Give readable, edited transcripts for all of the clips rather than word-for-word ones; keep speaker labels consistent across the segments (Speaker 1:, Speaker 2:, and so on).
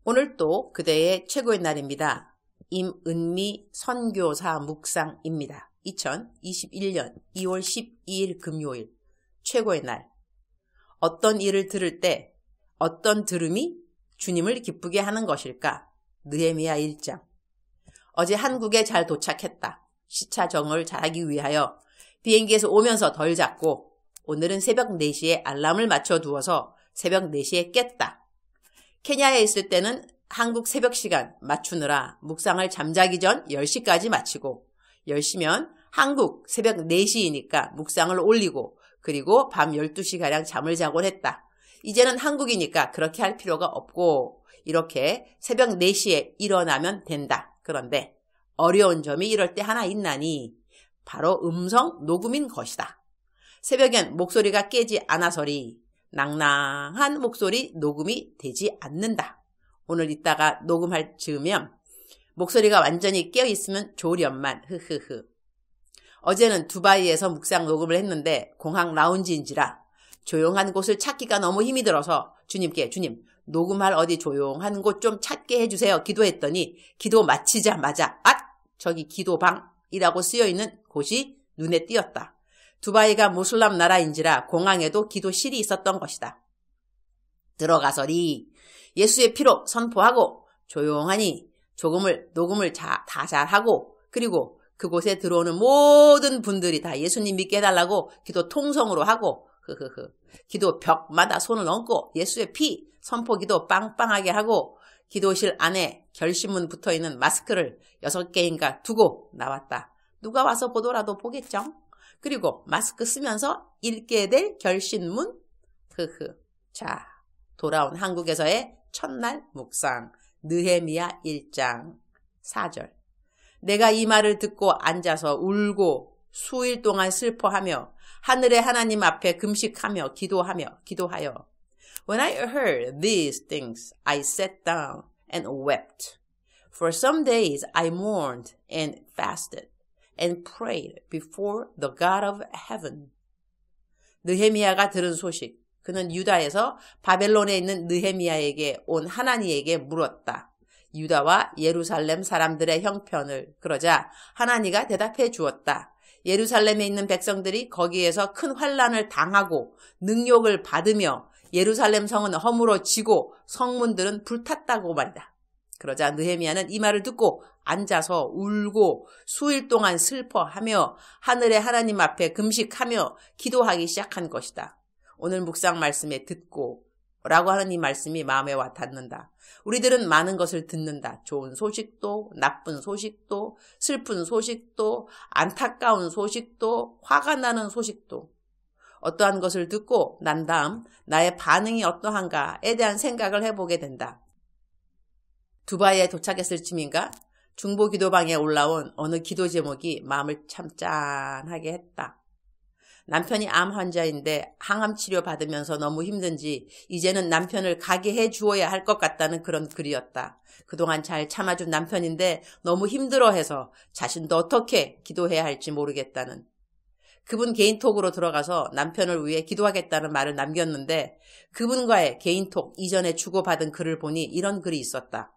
Speaker 1: 오늘 또 그대의 최고의 날입니다. 임은미 선교사 묵상입니다. 2021년 2월 12일 금요일 최고의 날. 어떤 일을 들을 때 어떤 들음이 주님을 기쁘게 하는 것일까? 느헤미야 1장. 어제 한국에 잘 도착했다. 시차 적응을 잘하기 위하여 비행기에서 오면서 덜 잤고 오늘은 새벽 4시에 알람을 맞춰두어서 새벽 4시에 깼다. 케냐에 있을 때는 한국 새벽 시간 맞추느라 묵상을 잠자기 전 10시까지 마치고 10시면 한국 새벽 4시이니까 묵상을 올리고 그리고 밤 12시가량 잠을 자곤 했다. 이제는 한국이니까 그렇게 할 필요가 없고 이렇게 새벽 4시에 일어나면 된다. 그런데 어려운 점이 이럴 때 하나 있나니 바로 음성 녹음인 것이다. 새벽엔 목소리가 깨지 않아서리 낭낭한 목소리 녹음이 되지 않는다. 오늘 이따가 녹음할 즈음면 목소리가 완전히 깨어있으면 좋으련만 흐흐흐. 어제는 두바이에서 묵상 녹음을 했는데 공항 라운지인지라 조용한 곳을 찾기가 너무 힘이 들어서 주님께 주님 녹음할 어디 조용한 곳 좀 찾게 해주세요 기도했더니 기도 마치자마자 저기 기도방이라고 쓰여있는 곳이 눈에 띄었다. 두바이가 무슬람 나라인지라 공항에도 기도실이 있었던 것이다. 들어가서리 예수의 피로 선포하고 조용하니 녹음을 다 잘하고 그리고 그곳에 들어오는 모든 분들이 다 예수님 믿게 해달라고 기도 통성으로 하고 기도 벽마다 손을 얹고 예수의 피 선포기도 빵빵하게 하고 기도실 안에 결신문 붙어있는 마스크를 6개인가 두고 나왔다. 누가 와서 보더라도 보겠죠? 그리고 마스크 쓰면서 읽게 될 결신문. 자, 돌아온 한국에서의 첫날 묵상. 느헤미야 1장 4절. 내가 이 말을 듣고 앉아서 울고 수일 동안 슬퍼하며 하늘의 하나님 앞에 금식하며 기도하여 When I heard these things, I sat down and wept. For some days I mourned and fasted. and prayed before the God of heaven. 느헤미야가 들은 소식. 그는 유다에서 바벨론에 있는 느헤미야에게 온 하나니에게 물었다. 유다와 예루살렘 사람들의 형편을. 그러자 하나니가 대답해 주었다. 예루살렘에 있는 백성들이 거기에서 큰 환난을 당하고 능욕을 받으며 예루살렘 성은 허물어지고 성문들은 불탔다고 말이다. 그러자 느헤미야는 이 말을 듣고 앉아서 울고 수일 동안 슬퍼하며 하늘의 하나님 앞에 금식하며 기도하기 시작한 것이다. 오늘 묵상 말씀에 듣고 라고 하는 이 말씀이 마음에 와 닿는다. 우리들은 많은 것을 듣는다. 좋은 소식도, 나쁜 소식도, 슬픈 소식도, 안타까운 소식도, 화가 나는 소식도. 어떠한 것을 듣고 난 다음 나의 반응이 어떠한가에 대한 생각을 해보게 된다. 두바이에 도착했을 쯤인가 중보 기도방에 올라온 어느 기도 제목이 마음을 참 짠하게 했다. 남편이 암 환자인데 항암 치료 받으면서 너무 힘든지 이제는 남편을 가게 해주어야 할 것 같다는 그런 글이었다. 그동안 잘 참아준 남편인데 너무 힘들어해서 자신도 어떻게 기도해야 할지 모르겠다는. 그분 개인톡으로 들어가서 남편을 위해 기도하겠다는 말을 남겼는데 그분과의 개인톡 이전에 주고받은 글을 보니 이런 글이 있었다.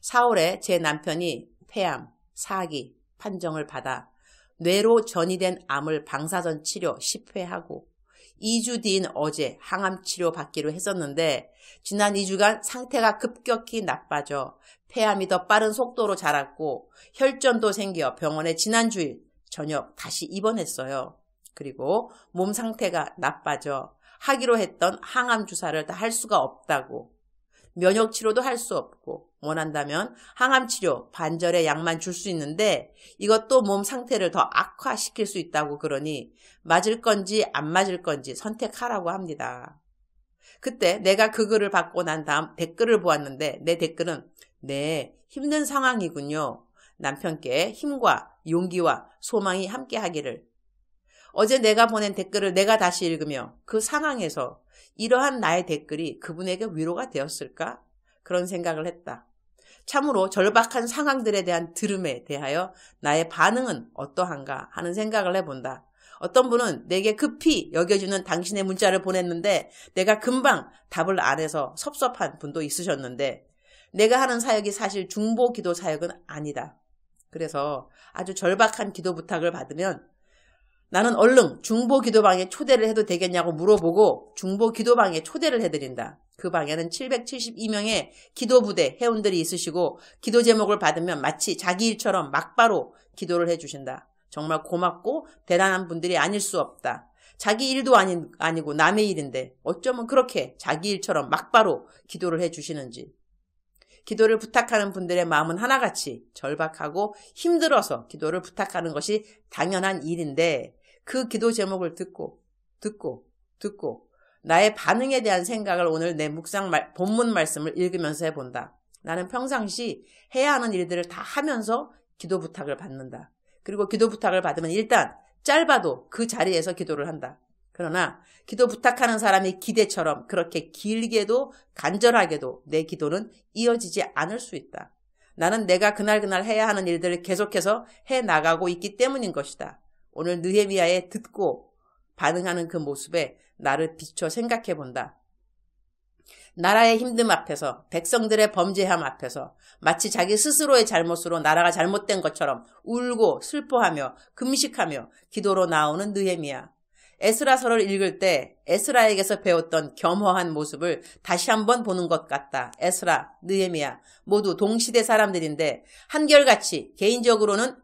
Speaker 1: 4월에 제 남편이 폐암, 사기, 판정을 받아 뇌로 전이된 암을 방사선 치료 10회하고 2주 뒤인 어제 항암 치료 받기로 했었는데 지난 2주간 상태가 급격히 나빠져 폐암이 더 빠른 속도로 자랐고 혈전도 생겨 병원에 지난주일 저녁 다시 입원했어요. 그리고 몸 상태가 나빠져 하기로 했던 항암 주사를 다 할 수가 없다고. 면역 치료도 할 수 없고 원한다면 항암 치료 반절의 약만 줄 수 있는데 이것도 몸 상태를 더 악화시킬 수 있다고 그러니 맞을 건지 안 맞을 건지 선택하라고 합니다. 그때 내가 그 글을 받고 난 다음 댓글을 보았는데 내 댓글은 네, 힘든 상황이군요. 남편께 힘과 용기와 소망이 함께 하기를. 어제 내가 보낸 댓글을 내가 다시 읽으며 그 상황에서 이러한 나의 댓글이 그분에게 위로가 되었을까? 그런 생각을 했다. 참으로 절박한 상황들에 대한 들음에 대하여 나의 반응은 어떠한가 하는 생각을 해본다. 어떤 분은 내게 급히 여겨주는 당신의 문자를 보냈는데 내가 금방 답을 안 해서 섭섭한 분도 있으셨는데 내가 하는 사역이 사실 중보 기도 사역은 아니다. 그래서 아주 절박한 기도 부탁을 받으면 나는 얼른 중보 기도방에 초대를 해도 되겠냐고 물어보고 중보 기도방에 초대를 해드린다. 그 방에는 772명의 기도부대 회원들이 있으시고 기도 제목을 받으면 마치 자기 일처럼 막바로 기도를 해주신다. 정말 고맙고 대단한 분들이 아닐 수 없다. 자기 일도 아니고 남의 일인데 어쩌면 그렇게 자기 일처럼 막바로 기도를 해주시는지. 기도를 부탁하는 분들의 마음은 하나같이 절박하고 힘들어서 기도를 부탁하는 것이 당연한 일인데 그 기도 제목을 듣고 나의 반응에 대한 생각을 오늘 내 본문 말씀을 읽으면서 해본다. 나는 평상시 해야 하는 일들을 다 하면서 기도 부탁을 받는다. 그리고 기도 부탁을 받으면 일단 짧아도 그 자리에서 기도를 한다. 그러나 기도 부탁하는 사람의 기대처럼 그렇게 길게도 간절하게도 내 기도는 이어지지 않을 수 있다. 나는 내가 그날 해야 하는 일들을 계속해서 해나가고 있기 때문인 것이다. 오늘 느헤미야의 듣고 반응하는 그 모습에 나를 비춰 생각해 본다. 나라의 힘듦 앞에서 백성들의 범죄함 앞에서 마치 자기 스스로의 잘못으로 나라가 잘못된 것처럼 울고 슬퍼하며 금식하며 기도로 나오는 느헤미야. 에스라서를 읽을 때 에스라에게서 배웠던 겸허한 모습을 다시 한번 보는 것 같다. 에스라, 느헤미야 모두 동시대 사람들인데 한결같이 개인적으로는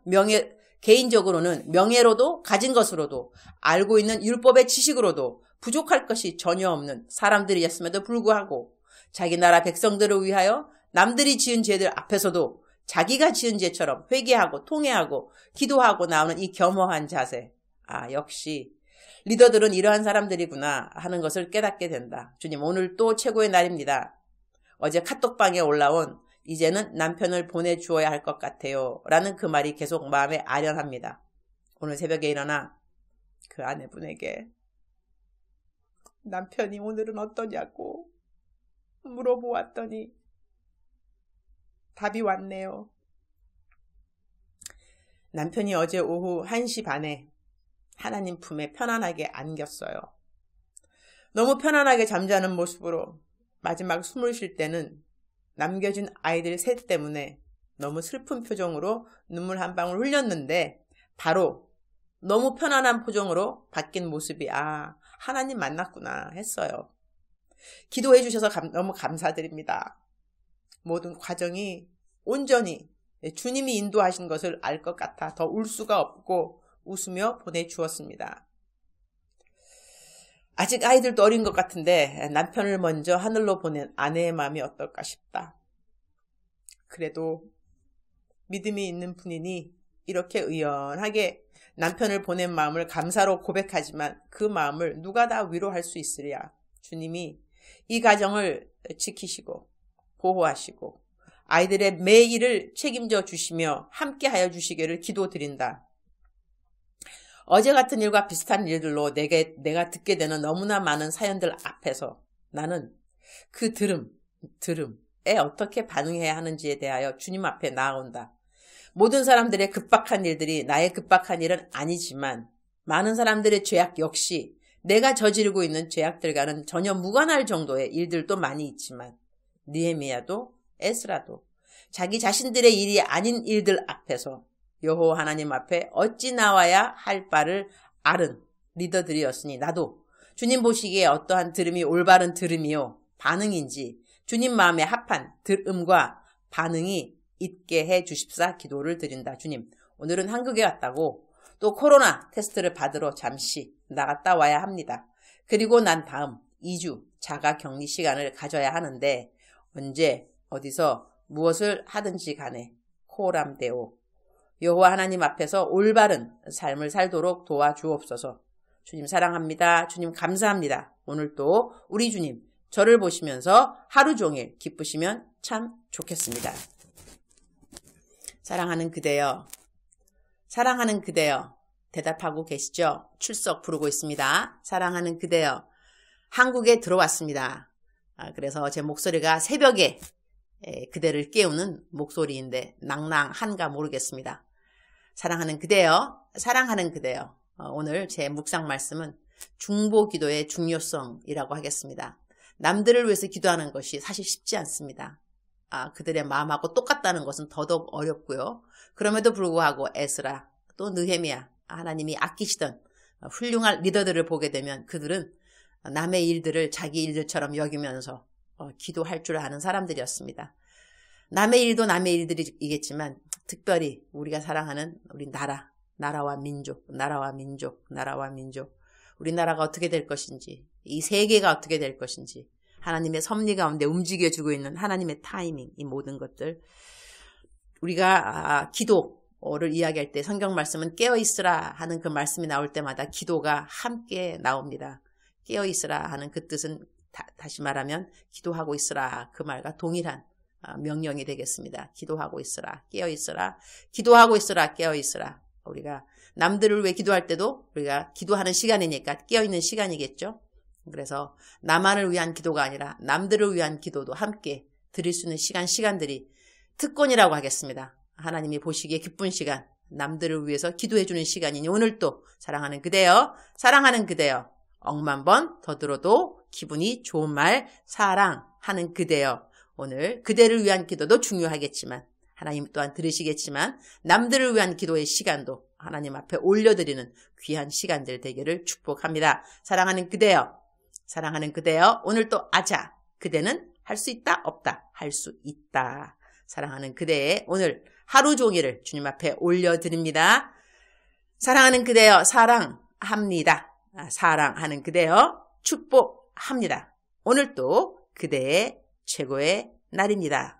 Speaker 1: 명예로도 가진 것으로도 알고 있는 율법의 지식으로도 부족할 것이 전혀 없는 사람들이었음에도 불구하고 자기 나라 백성들을 위하여 남들이 지은 죄들 앞에서도 자기가 지은 죄처럼 회개하고 통회하고 기도하고 나오는 이 겸허한 자세. 역시 리더들은 이러한 사람들이구나 하는 것을 깨닫게 된다. 주님, 오늘 또 최고의 날입니다. 어제 카톡방에 올라온 이제는 남편을 보내주어야 할 것 같아요 라는 그 말이 계속 마음에 아련합니다. 오늘 새벽에 일어나 그 아내분에게 남편이 오늘은 어떠냐고 물어보았더니 답이 왔네요. 남편이 어제 오후 1시 반에 하나님 품에 편안하게 안겼어요. 너무 편안하게 잠자는 모습으로 마지막 숨을 쉴 때는 남겨진 아이들 셋 때문에 너무 슬픈 표정으로 눈물 한 방울 흘렸는데 바로 너무 편안한 표정으로 바뀐 모습이 하나님 만났구나 했어요. 기도해 주셔서 너무 감사드립니다. 모든 과정이 온전히 주님이 인도하신 것을 알 것 같아 더 울 수가 없고 웃으며 보내주었습니다. 아직 아이들도 어린 것 같은데 남편을 먼저 하늘로 보낸 아내의 마음이 어떨까 싶다. 그래도 믿음이 있는 분이니 이렇게 의연하게 남편을 보낸 마음을 감사로 고백하지만 그 마음을 누가 다 위로할 수 있으랴. 주님이 이 가정을 지키시고 보호하시고 아이들의 매일을 책임져 주시며 함께하여 주시기를 기도드린다. 어제 같은 일과 비슷한 일들로 내가 듣게 되는 너무나 많은 사연들 앞에서 나는 그 들음에 어떻게 반응해야 하는지에 대하여 주님 앞에 나아온다. 모든 사람들의 급박한 일들이 나의 급박한 일은 아니지만 많은 사람들의 죄악 역시 내가 저지르고 있는 죄악들과는 전혀 무관할 정도의 일들도 많이 있지만 느헤미야도 에스라도 자기 자신들의 일이 아닌 일들 앞에서 여호와 하나님 앞에 어찌 나와야 할 바를 아는 리더들이었으니 나도 주님 보시기에 어떠한 들음이 올바른 들음이요 반응인지 주님 마음에 합한 들음과 반응이 있게 해 주십사 기도를 드린다. 주님, 오늘은 한국에 왔다고 또 코로나 테스트를 받으러 잠시 나갔다 와야 합니다. 그리고 난 다음 2주 자가격리 시간을 가져야 하는데 언제 어디서 무엇을 하든지 간에 코람데오 여호와 하나님 앞에서 올바른 삶을 살도록 도와주옵소서. 주님 사랑합니다. 주님 감사합니다. 오늘 또 우리 주님 저를 보시면서 하루 종일 기쁘시면 참 좋겠습니다. 사랑하는 그대여, 사랑하는 그대여 대답하고 계시죠? 출석 부르고 있습니다. 사랑하는 그대여, 한국에 들어왔습니다. 그래서 제 목소리가 새벽에 그대를 깨우는 목소리인데 낭낭한가 모르겠습니다. 사랑하는 그대여, 사랑하는 그대여. 오늘 제 묵상 말씀은 중보기도의 중요성이라고 하겠습니다. 남들을 위해서 기도하는 것이 사실 쉽지 않습니다. 그들의 마음하고 똑같다는 것은 더더욱 어렵고요. 그럼에도 불구하고 에스라 또 느헤미야 하나님이 아끼시던 훌륭한 리더들을 보게 되면 그들은 남의 일들을 자기 일들처럼 여기면서 기도할 줄 아는 사람들이었습니다. 남의 일도 남의 일들이겠지만 특별히 우리가 사랑하는 우리 나라와 민족, 우리나라가 어떻게 될 것인지, 이 세계가 어떻게 될 것인지, 하나님의 섭리 가운데 움직여주고 있는 하나님의 타이밍, 이 모든 것들. 우리가 기도를 이야기할 때 성경 말씀은 깨어있으라 하는 그 말씀이 나올 때마다 기도가 함께 나옵니다. 깨어있으라 하는 그 뜻은 다시 말하면 기도하고 있으라 그 말과 동일한 명령이 되겠습니다. 기도하고 있으라, 깨어있으라, 기도하고 있으라, 깨어있으라. 우리가 남들을 위해 기도할 때도 우리가 기도하는 시간이니까 깨어있는 시간이겠죠. 그래서 나만을 위한 기도가 아니라 남들을 위한 기도도 함께 드릴 수 있는 시간들이 특권이라고 하겠습니다. 하나님이 보시기에 기쁜 시간, 남들을 위해서 기도해주는 시간이니 오늘 또 사랑하는 그대여, 억만 번 더 들어도 기분이 좋은 말, 사랑하는 그대여. 오늘 그대를 위한 기도도 중요하겠지만 하나님 또한 들으시겠지만 남들을 위한 기도의 시간도 하나님 앞에 올려드리는 귀한 시간들 되기를 축복합니다. 사랑하는 그대여, 오늘 또 아자, 그대는 할 수 있다 없다, 할 수 있다. 사랑하는 그대의 오늘 하루 종일을 주님 앞에 올려드립니다. 사랑하는 그대여, 사랑합니다. 사랑하는 그대여, 축복합니다. 오늘 또 그대의 최고의 날입니다.